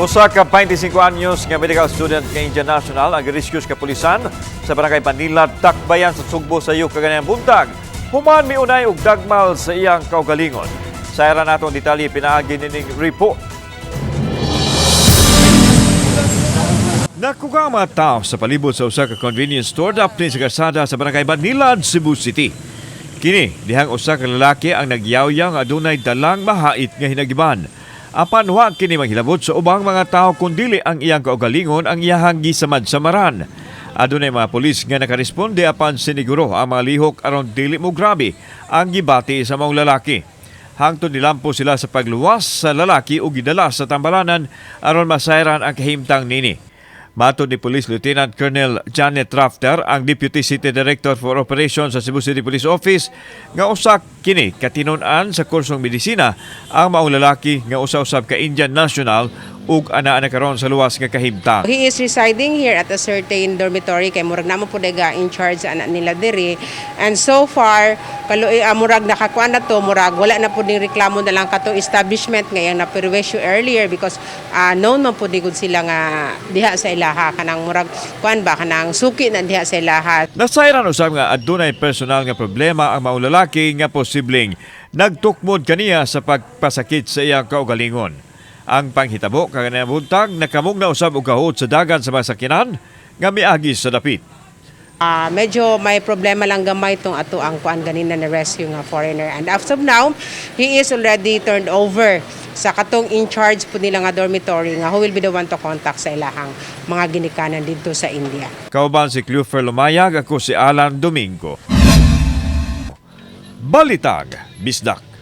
Usa ka 25 anyos nga medical student nga Indian National ang girescue sa kapulisan sa barangay Panilad, Tacbayan sa Sugbo sa iyo kaganayang buntag. Human miunay og dagmal sa iyang kaugalingon. Sa era nato ang detalye pinaagi nining report. Nakuha ang mga tao sa palibot sa usa ka convenience store dapit sa kalsada sa barangay Panilad, Cebu City. Kini dihang usa ka lalaki ang nagyaw-yaw nga adunay dalang mahait nga hinagiban. Apan wa kini maghilabot sa ubang mga tao kundili ang iyang kaugalingon ang iyahang gisamad-samaran. Adunay mga pulis nga nakaresponde apan siniguro ang mga lihok aron dili mo grabe ang gibati sa mga lalaki. Hangtod nilampo sila sa pagluwas sa lalaki o gidala sa tambalanan aron masayran ang kahimtang nini. Matod ni Police Lieutenant Colonel Janet Rafter, ang Deputy City Director for Operations sa Cebu City Police Office, nga usa kini katinun-an sa kursong medisina ang maong lalaki nga usa-usab ka Indian National ug ana karon sa luwas nga kahimtang. He is residing here at a certain dormitory kay murag namo pud ga in charge anak nila diri, and so far murag nakakuan na to, murag wala na pud ning reklamo na lang katong establishment nga yang na-perwisyo earlier because known man pud gud sila nga diha sa ilaha kanang murag kuan ba kanang suki na diha sa ilaha. Nasayran usab nga adunay personal nga problema ang maong lalaki nga posibleng nagtukmod kaniya sa pagpasakit sa iyang kaugalingon. Ang panghitabo kaganayang buntag nakamug na usab og kahot sa dagan sa mga sakinan nga miagi sa dapit. Medyo may problema lang gamay tong ato ang kuan ganina na rescue nga foreigner, and as of now he is already turned over sa katong in charge po nila nga dormitory nga who will be the one to contact sa ilahang mga ginikanan dito sa India. Kauban si Cleofer Lumayag, ako si Alan Domingo. Balitag Bisdak.